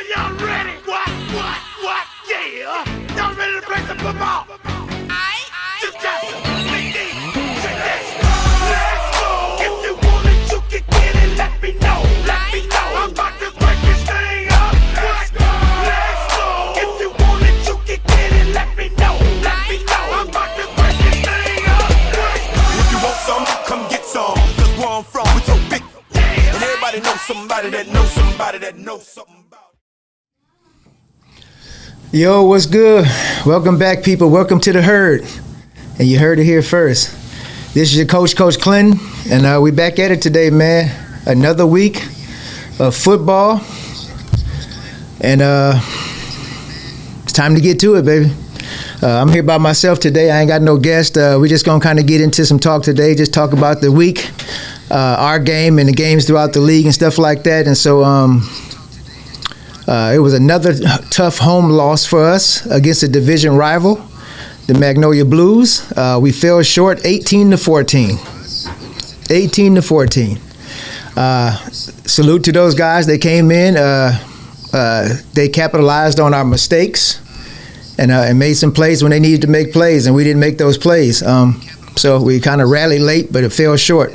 Are y'all ready? What? Yeah. Y'all ready to play some football? Just begin. Check this. Let's go. If you want it, you can get it. Let me know. I'm about to break this thing up. Let's go. If you want it, you can get it. Let me know. I'm about to break this thing up. If you want some, come get some. Cause where I'm from, we so big. And everybody knows somebody that knows somebody that knows something about it. Yo, what's good? Welcome back, people. Welcome to the herd. And you heard it here first. This is your coach, Coach Clinton, and we back at it today, man. Another week of football, and it's time to get to it, baby. I'm here by myself today. I ain't got no guest. We're just gonna kind of get into some talk today. Just talk about the week, our game, and the games throughout the league and stuff like that. And so, it was another tough home loss for us against a division rival, the Magnolia Blues. We fell short 18-14. 18-14. Salute to those guys. They came in. They capitalized on our mistakes and made some plays when they needed to make plays, and we didn't make those plays. So we kind of rallied late, but it fell short.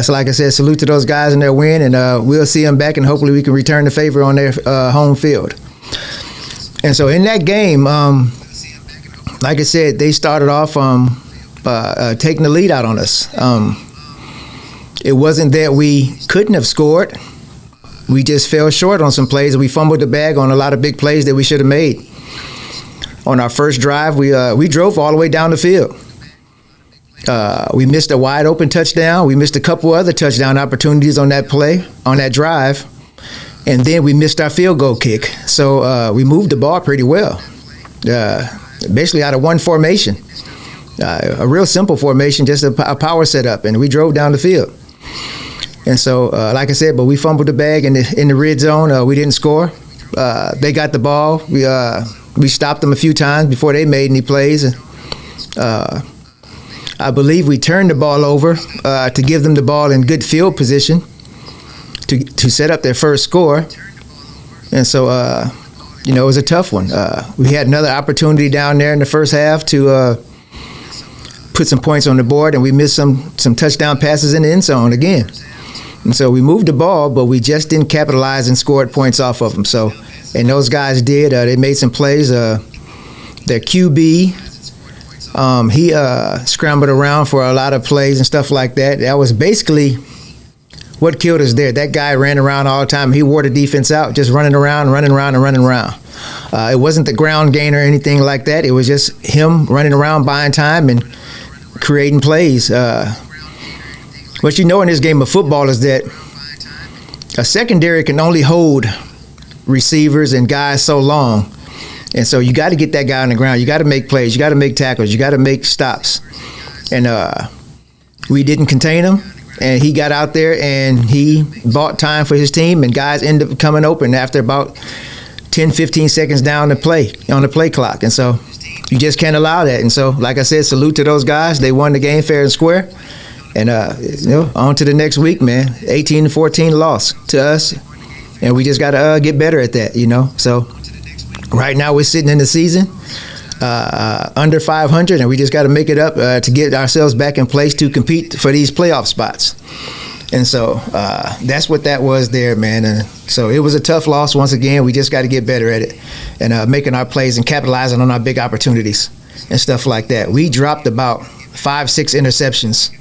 So like I said, salute to those guys in their win, and we'll see them back, and hopefully we can return the favor on their home field. And so in that game, like I said, they started off taking the lead out on us. It wasn't that we couldn't have scored. We just fell short on some plays, and we fumbled the bag on a lot of big plays that we should have made. On our first drive, we drove all the way down the field. We missed a wide open touchdown. We missed a couple other touchdown opportunities on that play, on that drive. And then we missed our field goal kick. So we moved the ball pretty well. Basically out of one formation. A real simple formation, just a power setup. And we drove down the field. And so, like I said, but we fumbled the bag in the red zone. We didn't score. They got the ball. We stopped them a few times before they made any plays. I believe we turned the ball over to give them the ball in good field position to set up their first score. And so, it was a tough one. We had another opportunity down there in the first half to put some points on the board, and we missed some touchdown passes in the end zone again. And so we moved the ball, but we just didn't capitalize and scored points off of them. So, and those guys did. They made some plays. Their QB, he scrambled around for a lot of plays and stuff like that. That was basically what killed us there. That guy ran around all the time. He wore the defense out, just running around. It wasn't the ground gain or anything like that. It was just him running around, buying time and creating plays. What you know in this game of football is that a secondary can only hold receivers and guys so long. And so you got to get that guy on the ground. You got to make plays. You got to make tackles. You got to make stops. And we didn't contain him. And he got out there and he bought time for his team. And guys ended up coming open after about 10, 15 seconds down on the play clock. And so you just can't allow that. And so, like I said, salute to those guys. They won the game fair and square. And, on to the next week, man. 18-14 loss to us. And we just got to get better at that, So right now we're sitting in the season under 500, and we just got to make it up to get ourselves back in place to compete for these playoff spots. And so that's what that was there, man. And so it was a tough loss once again. We just got to get better at it and making our plays and capitalizing on our big opportunities and stuff like that. We dropped about 5-6 interceptions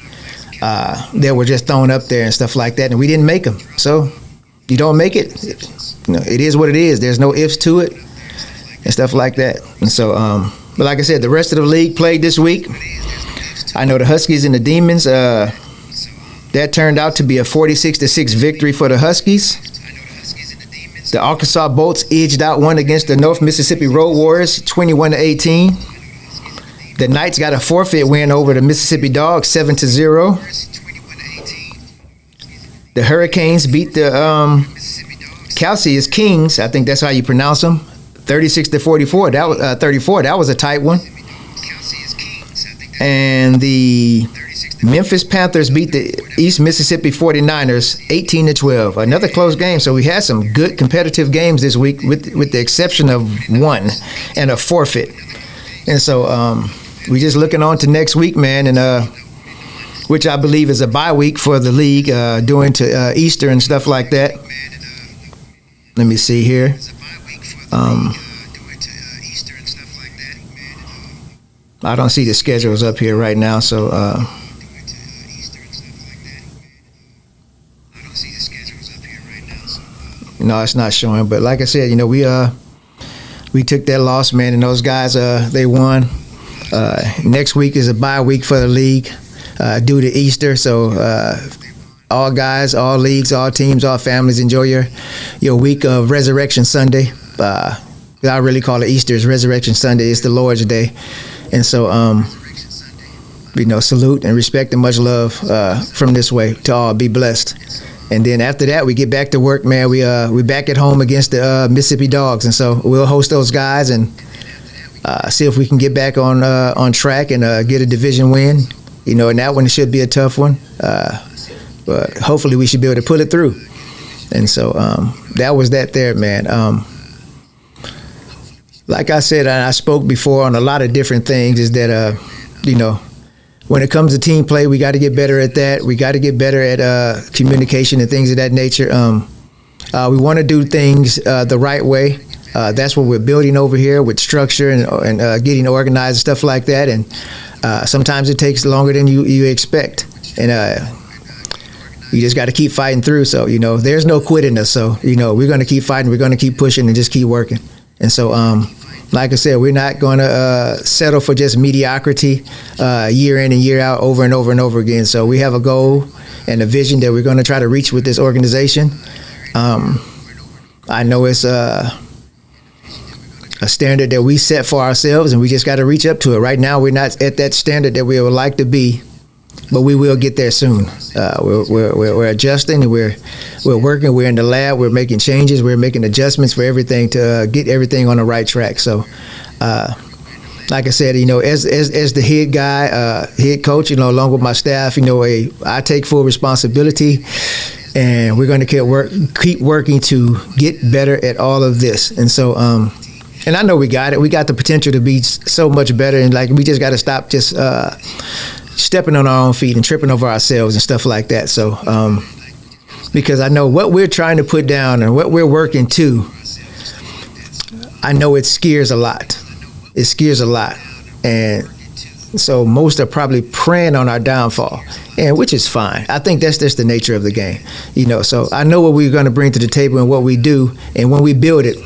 that were just thrown up there and stuff like that, and we didn't make them. So you don't make it. It is what it is. There's no ifs to it and stuff like that. And so, but like I said, the rest of the league played this week. I know the Huskies and the Demons, that turned out to be a 46-6 victory for the Huskies. The Arkansas Bolts edged out one against the North Mississippi Road Warriors, 21-18. The Knights got a forfeit win over the Mississippi Dogs, 7-0. The Hurricanes beat the Calcius Kings, I think that's how you pronounce them, 36-44. That was 34. That was a tight one. And the Memphis Panthers beat the East Mississippi 49ers 18-12. Another close game. So we had some good competitive games this week, with the exception of one and a forfeit. And so we just looking on to next week, man, and which I believe is a bye week for the league, due to Easter and stuff like that. Let me see here. I don't see the schedules up here right now, so no, it's not showing. But like I said, we took that loss, man, and those guys they won. Next week is a bye week for the league due to Easter, so all guys, all leagues, all teams, all families, enjoy your week of Resurrection Sunday. I really call it Easter. It's Resurrection Sunday. It's the Lord's Day. And so, salute and respect and much love from this way to all. Be blessed. And then after that, we get back to work, man. We back at home against the Mississippi Dogs, and so we'll host those guys and see if we can get back on track and get a division win. And that one should be a tough one, but hopefully we should be able to pull it through. And so that was that there, man. Like I said, I spoke before on a lot of different things, is that, when it comes to team play, we got to get better at that. We got to get better at communication and things of that nature. We want to do things the right way. That's what we're building over here with structure and getting organized and stuff like that. And sometimes it takes longer than you expect. And you just got to keep fighting through. So, there's no quitting us. So, we're going to keep fighting. We're going to keep pushing and just keep working. And so, like I said, we're not going to settle for just mediocrity year in and year out, over and over and over again. So we have a goal and a vision that we're going to try to reach with this organization. I know it's a standard that we set for ourselves, and we just got to reach up to it. Right now, we're not at that standard that we would like to be, but we will get there soon. We're adjusting, and we're working. We're in the lab. We're making changes. We're making adjustments for everything to get everything on the right track. So, like I said, as the head guy, head coach, along with my staff, I take full responsibility, and we're going to keep working to get better at all of this. And so, and I know we got it. We got the potential to be so much better, and we just got to stop just stepping on our own feet and tripping over ourselves and stuff like that. So, because I know what we're trying to put down and what we're working to, I know it scares a lot. It scares a lot. And so most are probably preying on our downfall, and which is fine. I think that's just the nature of the game. So I know what we're going to bring to the table and what we do. And when we build it,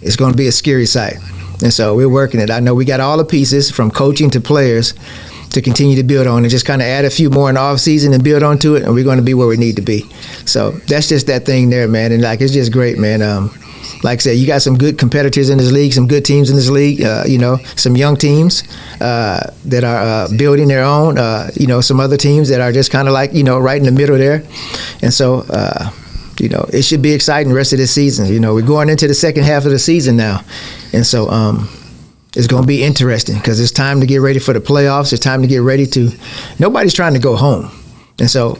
it's going to be a scary sight. And so we're working it. I know we got all the pieces from coaching to players to continue to build on, and just kind of add a few more in the off season and build onto it, and we're going to be where we need to be. So that's just that thing there, man. And it's just great, man. Like I said, you got some good competitors in this league, some good teams in this league, some young teams that are building their own, some other teams that are just kind of right in the middle there. And so, it should be exciting the rest of this season. We're going into the second half of the season now. And so it's going to be interesting, because it's time to get ready for the playoffs. It's time to get ready nobody's trying to go home. And so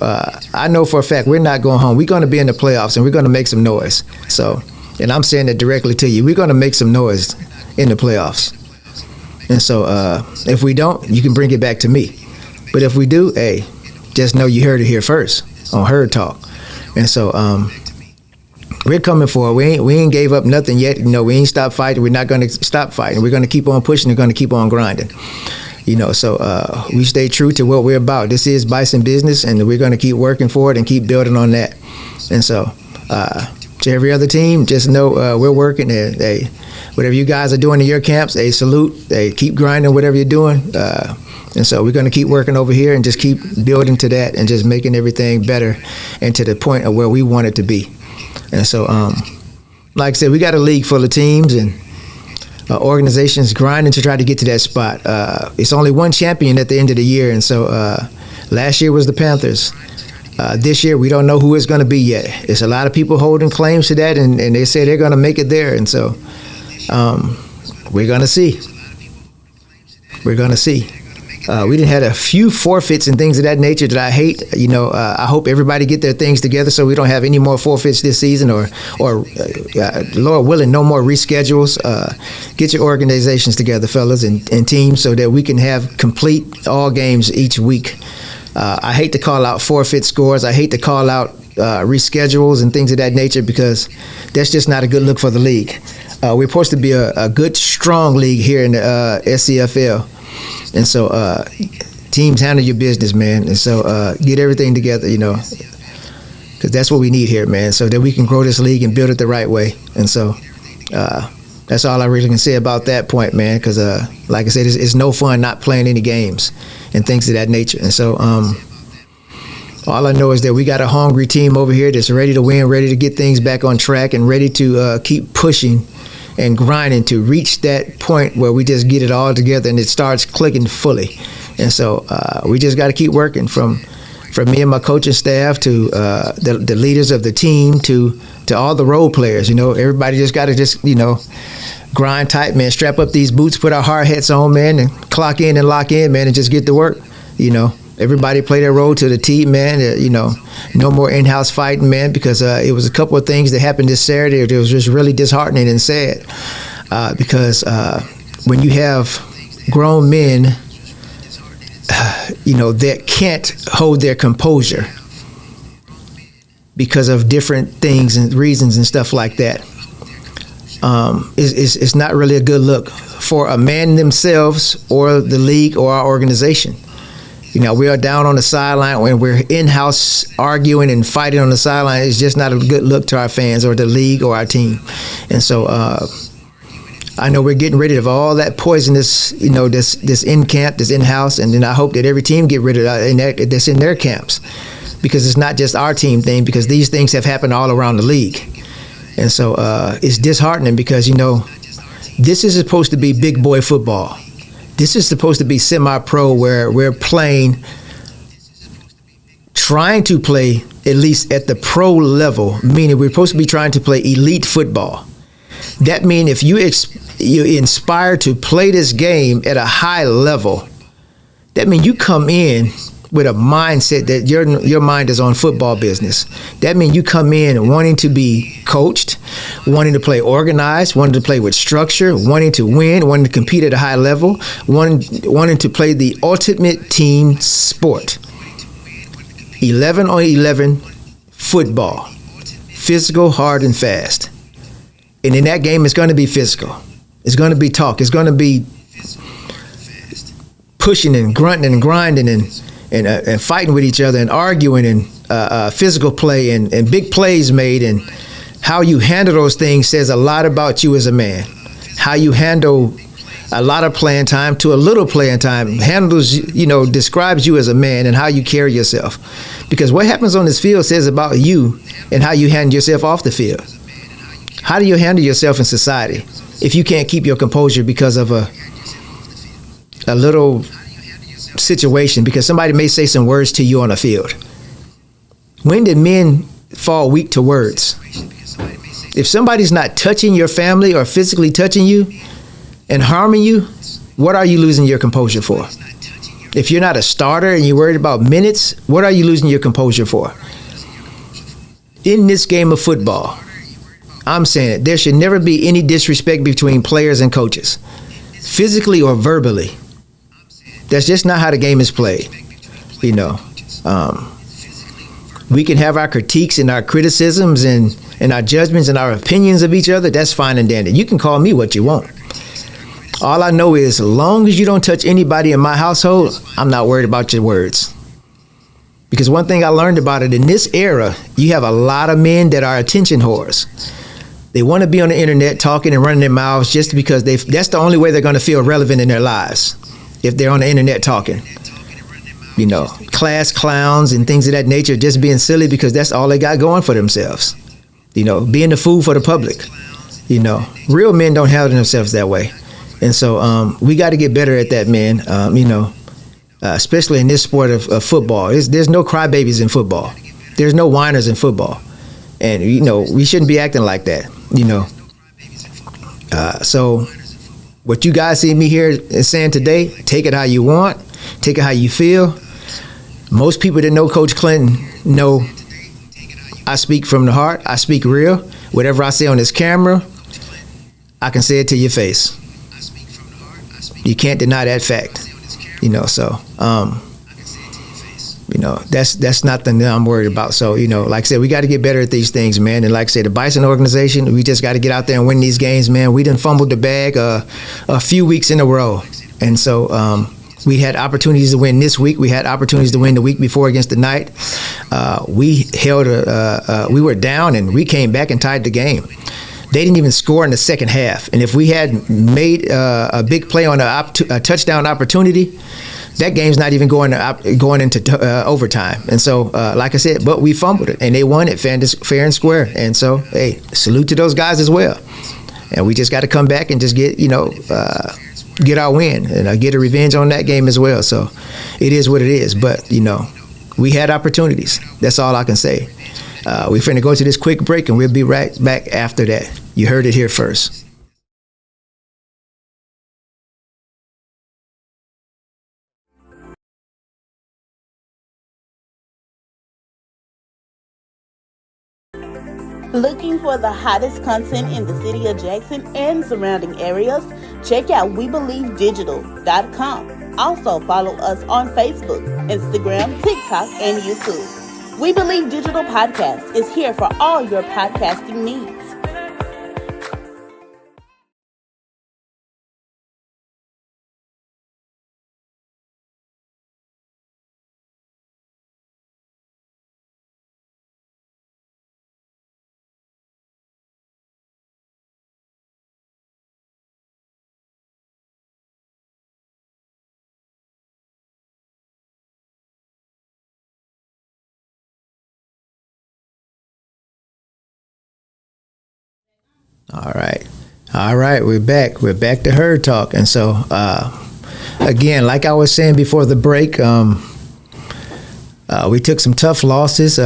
I know for a fact we're not going home. We're going to be in the playoffs, and we're going to make some noise. So, and I'm saying that directly to you. We're going to make some noise in the playoffs. And so if we don't, you can bring it back to me. But if we do, hey, just know you heard it here first on Herd Talk. And so we're coming for it. We ain't gave up nothing yet. We ain't stopped fighting. We're not going to stop fighting. We're going to keep on pushing. We're going to keep on grinding. So we stay true to what we're about. This is Bison business, and we're going to keep working for it and keep building on that. And so to every other team, just know we're working. Hey, whatever you guys are doing in your camps, hey, salute. Hey, keep grinding whatever you're doing. And so we're going to keep working over here and just keep building to that and just making everything better and to the point of where we want it to be. And so, like I said, we got a league full of teams and organizations grinding to try to get to that spot. It's only one champion at the end of the year. And so last year was the Panthers. This year, we don't know who it's going to be yet. There's a lot of people holding claims to that, and they say they're going to make it there. And so we're going to see. we're going to see. We didn't had a few forfeits and things of that nature that I hate. I hope everybody get their things together so we don't have any more forfeits this season, or Lord willing, no more reschedules. Get your organizations together, fellas, and teams, so that we can have complete all games each week. I hate to call out forfeit scores. I hate to call out reschedules and things of that nature, because that's just not a good look for the league. We're supposed to be a good, strong league here in the SCFL. And so teams, handle your business, man. And so get everything together, because that's what we need here, man, so that we can grow this league and build it the right way. And so that's all I really can say about that point, man, because like I said, it's no fun not playing any games and things of that nature. And so all I know is that we got a hungry team over here that's ready to win, ready to get things back on track, and ready to keep pushing and grinding to reach that point where we just get it all together and it starts clicking fully. And so we just got to keep working, from me and my coaching staff to the leaders of the team to all the role players. Everybody just got to grind tight, man, strap up these boots, put our hard hats on, man, and clock in and lock in, man, and just get to work. Everybody play their role to the team, man. No more in-house fighting, man, because it was a couple of things that happened this Saturday. It was just really disheartening and sad, because when you have grown men, that can't hold their composure because of different things and reasons and stuff like that, it's not really a good look for a man themselves or the league or our organization. We are down on the sideline when we're in-house arguing and fighting on the sideline. It's just not a good look to our fans or the league or our team. And so I know we're getting rid of all that poisonous, this in-camp, this in-house, and then I hope that every team get rid of that's in their camps, because it's not just our team thing, because these things have happened all around the league. And so it's disheartening, because, this is supposed to be big boy football. This is supposed to be semi-pro, where we're trying to play at least at the pro level, meaning we're supposed to be trying to play elite football. That means if you're inspired to play this game at a high level, that means you come in with a mindset that your mind is on football business. That means you come in wanting to be coached, wanting to play organized, wanting to play with structure, wanting to win, wanting to compete at a high level, wanting to play the ultimate team sport. 11 on 11 football. Physical, hard, and fast. And in that game, it's going to be physical. It's going to be talk. It's going to be pushing and grunting and grinding and fighting with each other and arguing and physical play and big plays made. And how you handle those things says a lot about you as a man. How you handle a lot of playing time to a little playing time describes you as a man and how you carry yourself. Because what happens on this field says about you and how you handle yourself off the field. How do you handle yourself in society if you can't keep your composure because of a little situation, because somebody may say some words to you on the field? When did men fall weak to words? If somebody's not touching your family or physically touching you and harming you, what are you losing your composure for? If you're not a starter and you're worried about minutes, what are you losing your composure for? In this game of football, I'm saying it, there should never be any disrespect between players and coaches, physically or verbally. That's just not how the game is played. We can have our critiques and our criticisms and our judgments and our opinions of each other. That's fine and dandy. You can call me what you want. All I know is, as long as you don't touch anybody in my household, I'm not worried about your words. Because one thing I learned about it, in this era, you have a lot of men that are attention whores. They want to be on the internet talking and running their mouths just because that's the only way they're going to feel relevant in their lives. If they're on the internet talking, class clowns and things of that nature, just being silly because that's all they got going for themselves. Being the fool for the public. Real men don't handle themselves that way. And so we got to get better at that, man. Especially in this sport of football. There's no crybabies in football. There's no whiners in football. And, we shouldn't be acting like that, So what you guys see me here saying today, take it how you want, take it how you feel. Most people that know Coach Clinton know I speak from the heart. I speak real. Whatever I say on this camera, I can say it to your face. You can't deny that fact. So that's nothing that I'm worried about. So, like I said, we got to get better at these things, man. And like I said, the Bison organization, we just got to get out there and win these games, man. We done fumbled the bag a few weeks in a row. And so we had opportunities to win this week. We had opportunities to win the week before against the Knight. We were down and we came back and tied the game. They didn't even score in the second half. And if we had made a big play on a touchdown opportunity, that game's not even going into overtime. And so, like I said, but we fumbled it, and they won it fair and square. And so, hey, salute to those guys as well. And we just got to come back and just get our win and get a revenge on that game as well. So it is what it is. But, we had opportunities. That's all I can say. We're finna go to this quick break, and we'll be right back after that. You heard it here first. Looking for the hottest content in the city of Jackson and surrounding areas? Check out WeBelieveDigital.com. Also follow us on Facebook, Instagram, TikTok, and YouTube. We Believe Digital Podcast is here for all your podcasting needs. All right, we're back. We're back to Herd Talk. And so, again, like I was saying before the break, we took some tough losses.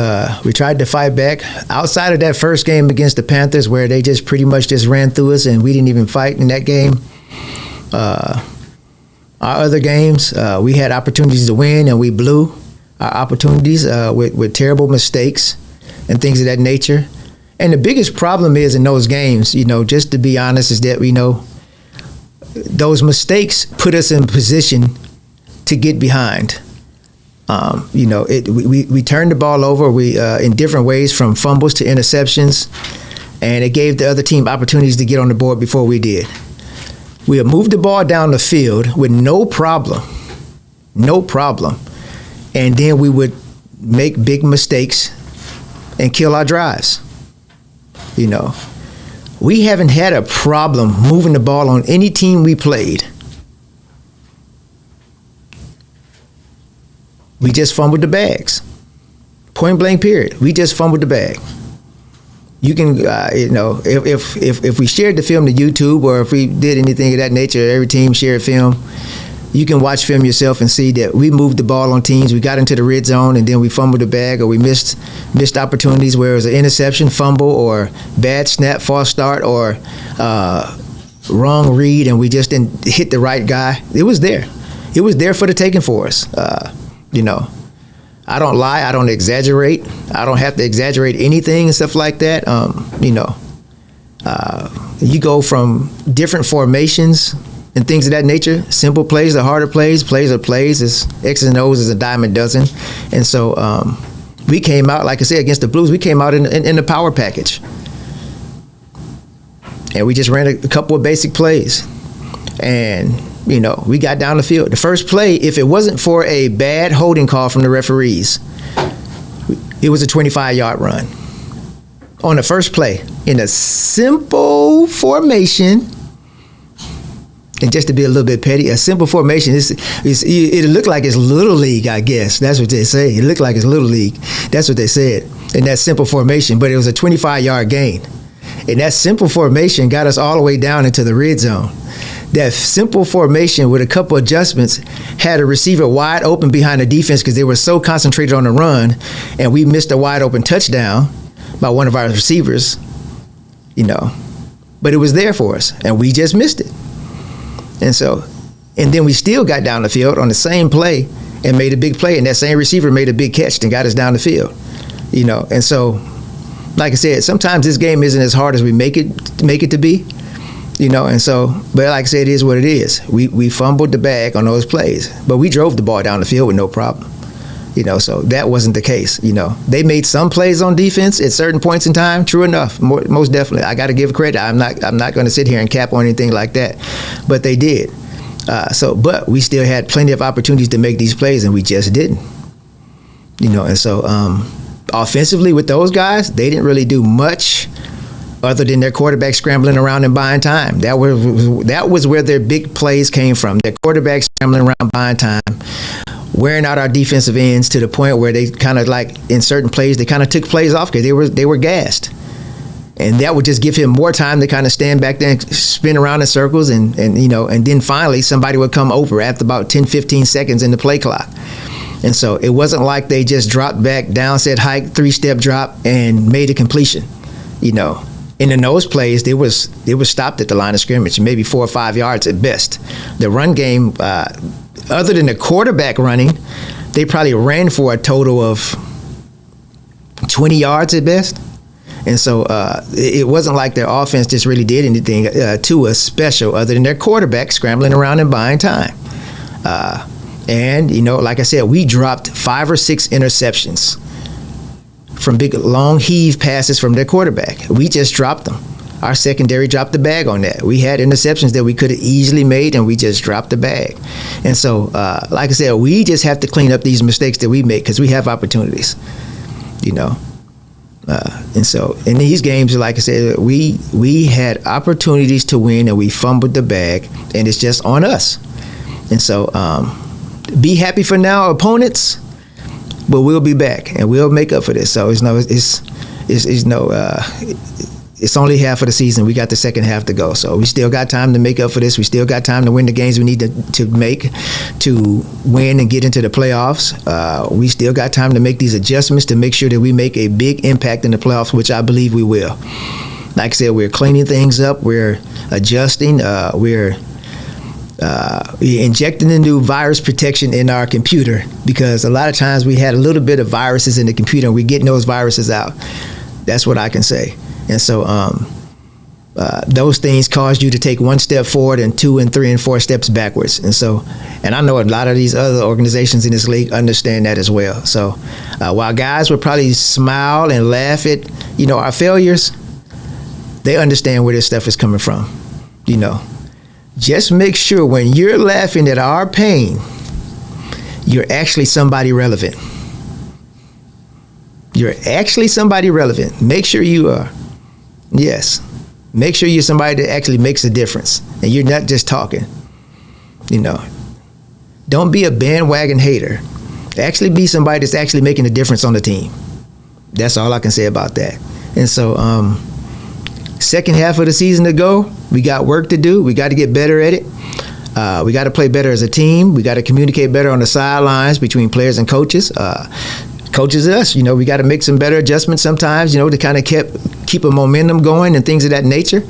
We tried to fight back. Outside of that first game against the Panthers, where they just pretty much just ran through us and we didn't even fight in that game, our other games, we had opportunities to win and we blew our opportunities with terrible mistakes and things of that nature. And the biggest problem is in those games, just to be honest, is that those mistakes put us in position to get behind. We turned the ball over in different ways, from fumbles to interceptions, and it gave the other team opportunities to get on the board before we did. We would move the ball down the field with no problem, and then we would make big mistakes and kill our drives. We haven't had a problem moving the ball on any team we played. We just fumbled the bags. Point blank period. We just fumbled the bag. You can, if we shared the film to YouTube, or if we did anything of that nature, every team shared film, you can watch film yourself and see that we moved the ball on teams. We got into the red zone and then we fumbled the bag, or we missed opportunities where it was an interception, fumble, or bad snap, false start, or wrong read, and we just didn't hit the right guy. It was there. It was there for the taking for us. I don't lie. I don't exaggerate. I don't have to exaggerate anything and stuff like that. You go from different formations and things of that nature. Simple plays to harder plays. Plays are plays. It's X's and O's is a dime a dozen. And so we came out, like I said, against the Blues, we came out in the power package. And we just ran a couple of basic plays. And, we got down the field. The first play, if it wasn't for a bad holding call from the referees, it was a 25-yard run. On the first play, in a simple formation. And just to be a little bit petty, a simple formation, it looked like it's Little League, I guess. That's what they say. It looked like it's Little League. That's what they said in that simple formation. But it was a 25-yard gain. And that simple formation got us all the way down into the red zone. That simple formation with a couple adjustments had a receiver wide open behind the defense because they were so concentrated on the run, and we missed a wide open touchdown by one of our receivers, But it was there for us, and we just missed it. And then we still got down the field on the same play and made a big play, and that same receiver made a big catch and got us down the field. And so, like I said, sometimes this game isn't as hard as we make it to be. And so, but like I said, it is what it is. We fumbled the bag on those plays, but we drove the ball down the field with no problem. So that wasn't the case. They made some plays on defense at certain points in time. True enough, most definitely. I got to give credit. I'm not going to sit here and cap on anything like that, but they did. But we still had plenty of opportunities to make these plays, and we just didn't. And so offensively with those guys, they didn't really do much other than their quarterback scrambling around and buying time. That was where their big plays came from. Their quarterback scrambling around, buying time, wearing out our defensive ends to the point where they kind of like in certain plays, they kind of took plays off because they were gassed. And that would just give him more time to kind of stand back there and spin around in circles. And then finally somebody would come over after about 10, 15 seconds in the play clock. And so it wasn't like they just dropped back, down, set, hike, 3-step drop, and made a completion. And in those plays, they was stopped at the line of scrimmage, maybe 4 or 5 yards at best. The run game, other than the quarterback running, they probably ran for a total of 20 yards at best. And so it wasn't like their offense just really did anything to us special other than their quarterback scrambling around and buying time. And like I said, we dropped 5 or 6 interceptions from big, long heave passes from their quarterback. We just dropped them. Our secondary dropped the bag on that. We had interceptions that we could have easily made, and we just dropped the bag. And so, like I said, we just have to clean up these mistakes that we make because we have opportunities, and so in these games, like I said, we had opportunities to win, and we fumbled the bag, and it's just on us. And so, be happy for now, opponents. But we'll be back and we'll make up for this. So it's only half of the season. We got the second half to go. So we still got time to make up for this. We still got time to win the games we need to make to win and get into the playoffs. We still got time to make these adjustments to make sure that we make a big impact in the playoffs, which I believe we will. Like I said, we're cleaning things up. We're adjusting. We're injecting the new virus protection in our computer because a lot of times we had a little bit of viruses in the computer and we're getting those viruses out. That's what I can say. And so those things cause you to take 1 step forward and 2 and 3 and 4 steps backwards. And I know a lot of these other organizations in this league understand that as well. So while guys would probably smile and laugh at, our failures, they understand where this stuff is coming from, Just make sure when you're laughing at our pain, you're actually somebody relevant. You're actually somebody relevant. Make sure you are. Yes. Make sure you're somebody that actually makes a difference and you're not just talking. Don't be a bandwagon hater. Actually be somebody that's actually making a difference on the team. That's all I can say about that. And so, second half of the season to go. We got work to do. We got to get better at it. We got to play better as a team. We got to communicate better on the sidelines between players and coaches. Coaches us, we got to make some better adjustments sometimes, to kind of keep a momentum going and things of that nature.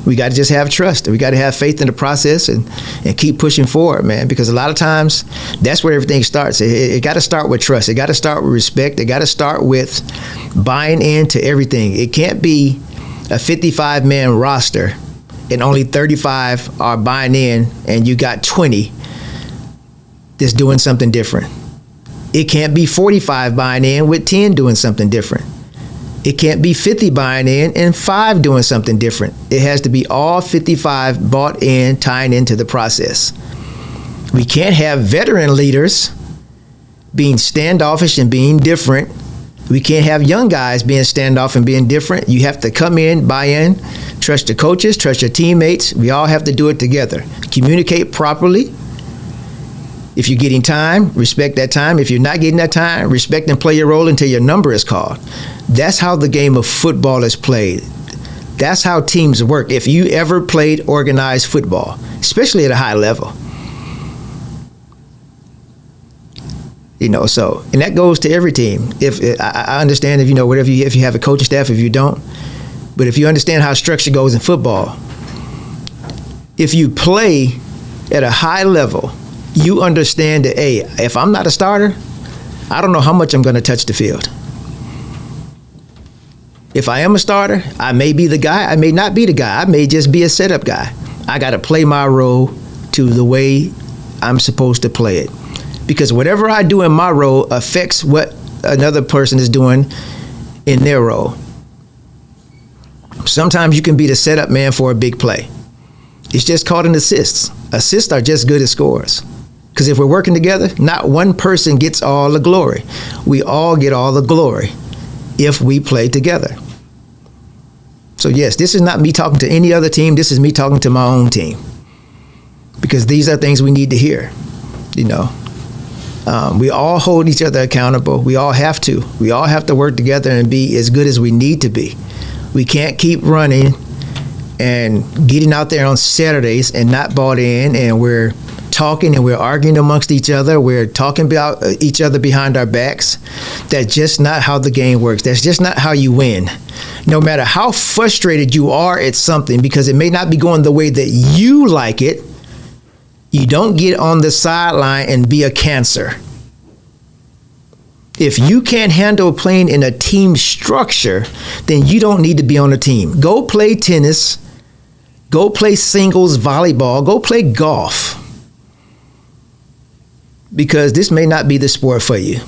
We got to just have trust. We got to have faith in the process and keep pushing forward, man, because a lot of times that's where everything starts. It got to start with trust. It got to start with respect. It got to start with buying into everything. It can't be a 55-man roster and only 35 are buying in and you got 20 that's doing something different. It can't be 45 buying in with 10 doing something different. It can't be 50 buying in and 5 doing something different. It has to be all 55 bought in, tying into the process. We can't have veteran leaders being standoffish and being different. We can't have young guys being standoff and being different. You have to come in, buy in, trust your coaches, trust your teammates. We all have to do it together. Communicate properly. If you're getting time, respect that time. If you're not getting that time, respect and play your role until your number is called. That's how the game of football is played. That's how teams work. If you ever played organized football, especially at a high level. So, and that goes to every team. If I understand if if you have a coaching staff, if you don't, but if you understand how structure goes in football, if you play at a high level, you understand that, hey, if I'm not a starter, I don't know how much I'm going to touch the field. If I am a starter, I may be the guy, I may not be the guy, I may just be a setup guy. I got to play my role to the way I'm supposed to play it. Because whatever I do in my role affects what another person is doing in their role. Sometimes you can be the setup man for a big play. It's just called an assist. Assists are just good as scores. Because if we're working together, not one person gets all the glory. We all get all the glory if we play together. So yes, this is not me talking to any other team. This is me talking to my own team. Because these are things we need to hear, you know. We all hold each other accountable. We all have to. We all have to work together and be as good as we need to be. We can't keep running and getting out there on Saturdays and not bought in, and we're talking and we're arguing amongst each other. We're talking about each other behind our backs. That's just not how the game works. That's just not how you win. No matter how frustrated you are at something, because it may not be going the way that you like it, you don't get on the sideline and be a cancer. If you can't handle playing in a team structure, then you don't need to be on a team. Go play tennis. Go play singles volleyball. Go play golf. Because this may not be the sport for you.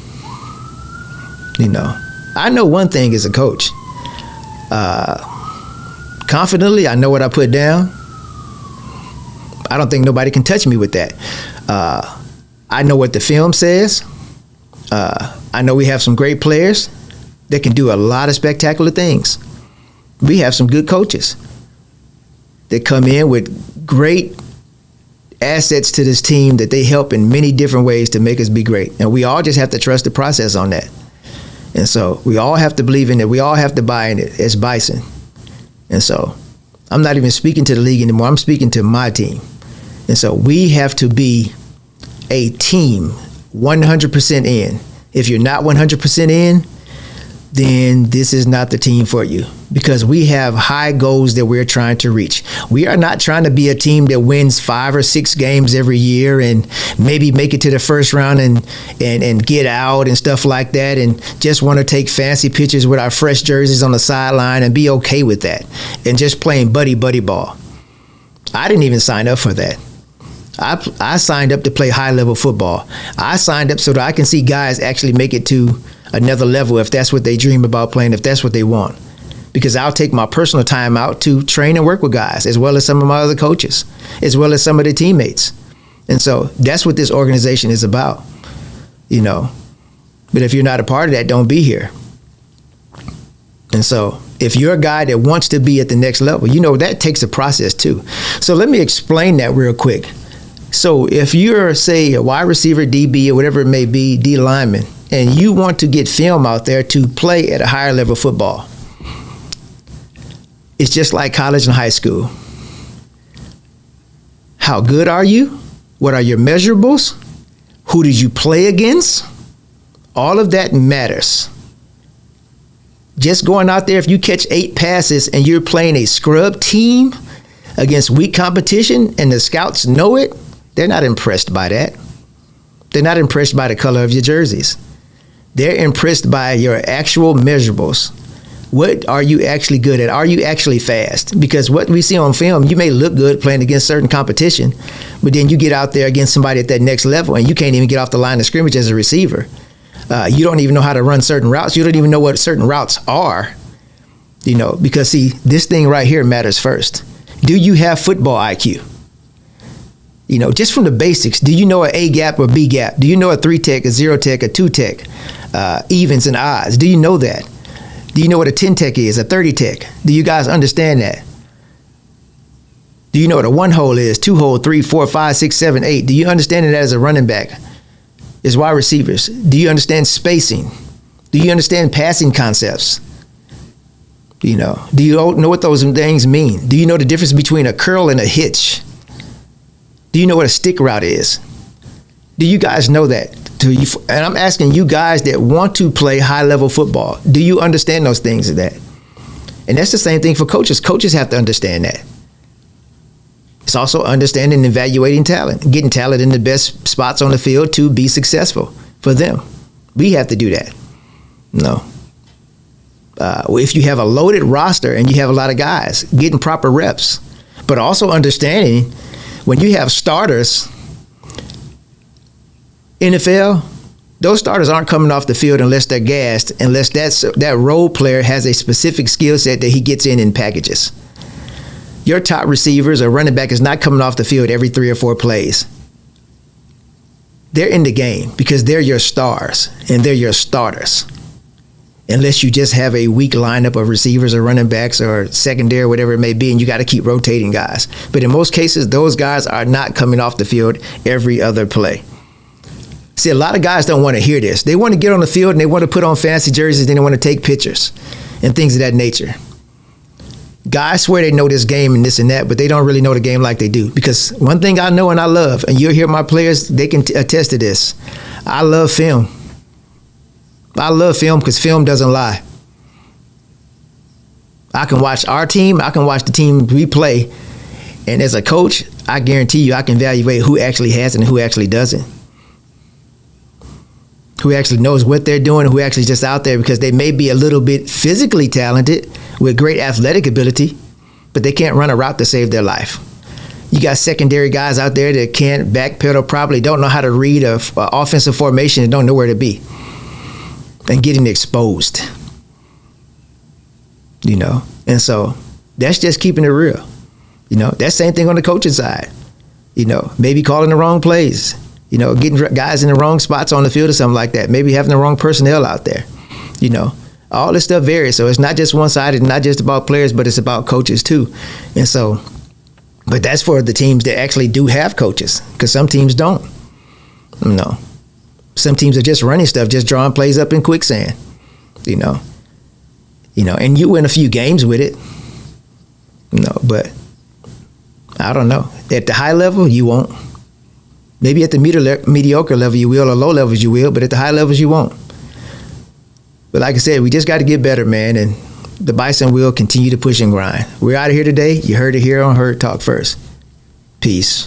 You know, I know one thing as a coach. Confidently, I know what I put down. I don't think nobody can touch me with that. I know what the film says. I know we have some great players that can do a lot of spectacular things. We have some good coaches that come in with great assets to this team that they help in many different ways to make us be great. And we all just have to trust the process on that. And so we all have to believe in it. We all have to buy in it as Bison. And so I'm not even speaking to the league anymore. I'm speaking to my team. And so we have to be a team 100% in. If you're not 100% in, then this is not the team for you, because we have high goals that we're trying to reach. We are not trying to be a team that wins 5 or 6 games every year and maybe make it to the first round and get out and stuff like that, and just want to take fancy pictures with our fresh jerseys on the sideline and be okay with that and just playing buddy ball. I didn't even sign up for that. I signed up to play high-level football. I signed up so that I can see guys actually make it to another level if that's what they dream about playing, if that's what they want. Because I'll take my personal time out to train and work with guys, as well as some of my other coaches, as well as some of the teammates. And so that's what this organization is about, you know. But if you're not a part of that, don't be here. And so if you're a guy that wants to be at the next level, you know, that takes a process too. So let me explain that real quick. So if you're, say, a wide receiver, DB, or whatever it may be, D lineman, and you want to get film out there to play at a higher level football, it's just like college and high school. How good are you? What are your measurables? Who did you play against? All of that matters. Just going out there, if you catch 8 passes and you're playing a scrub team against weak competition and the scouts know it, they're not impressed by that. They're not impressed by the color of your jerseys. They're impressed by your actual measurables. What are you actually good at? Are you actually fast? Because what we see on film, you may look good playing against certain competition, but then you get out there against somebody at that next level and you can't even get off the line of scrimmage as a receiver. You don't even know how to run certain routes. You don't even know what certain routes are, you know, because see, this thing right here matters first. Do you have football IQ? You know, just from the basics, do you know an A gap or B gap? Do you know a 3-tech, a 0-tech, a 2-tech, evens and odds? Do you know that? Do you know what a 10-tech is, a 30-tech? Do you guys understand that? Do you know what a 1-hole is, 2-hole, 3, 4, 5, 6, 7, 8? Do you understand that as a running back? As wide receivers? Do you understand spacing? Do you understand passing concepts? You know, do you know what those things mean? Do you know the difference between a curl and a hitch? Do you know what a stick route is? Do you guys know that? And I'm asking you guys that want to play high-level football, do you understand those things of that? And that's the same thing for coaches. Coaches have to understand that. It's also understanding and evaluating talent, getting talent in the best spots on the field to be successful for them. We have to do that. No. If you have a loaded roster and you have a lot of guys, getting proper reps, but also understanding when you have starters, NFL, those starters aren't coming off the field unless they're gassed, unless that role player has a specific skill set that he gets in packages. Your top receivers or running back is not coming off the field every 3 or 4 plays. They're in the game because they're your stars and they're your starters. Unless you just have a weak lineup of receivers or running backs or secondary, whatever it may be, and you got to keep rotating guys. But in most cases, those guys are not coming off the field every other play. See, a lot of guys don't want to hear this. They want to get on the field and they want to put on fancy jerseys and they want to take pictures and things of that nature. Guys swear they know this game and this and that, but they don't really know the game like they do. Because one thing I know and I love, and you'll hear my players, they can attest to this. I love film. I love film because film doesn't lie. I can watch our team, I can watch the team we play, and as a coach, I guarantee you I can evaluate who actually has it and who actually doesn't. Who actually knows what they're doing, who actually just out there because they may be a little bit physically talented with great athletic ability, but they can't run a route to save their life. You got secondary guys out there that can't backpedal properly, don't know how to read a offensive formation and don't know where to be. And getting exposed. And so that's just keeping it real. That same thing on the coaching side. Maybe calling the wrong plays. Getting guys in the wrong spots on the field or something like that. Maybe having the wrong personnel out there. All this stuff varies. So it's not just one-sided, not just about players, but it's about coaches too. And so, but that's for the teams that actually do have coaches, because some teams don't. Some teams are just running stuff, just drawing plays up in quicksand. And you win a few games with it. But I don't know. At the high level, you won't. Maybe at the mediocre level you will, or low levels you will, but at the high levels you won't. But like I said, we just got to get better, man, and the Bison will continue to push and grind. We're out of here today. You heard it here on Herd Talk First. Peace.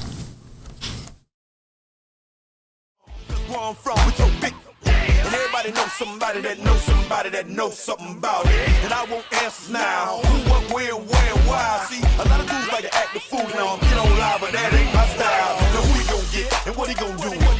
Where I'm from, we so big. And everybody knows somebody that knows somebody that knows something about it. And I want answers now. Who, what, where, why? See, a lot of dudes like to act the fool now. Get on live, but that ain't my style. Now who he gonna get and what he gonna do?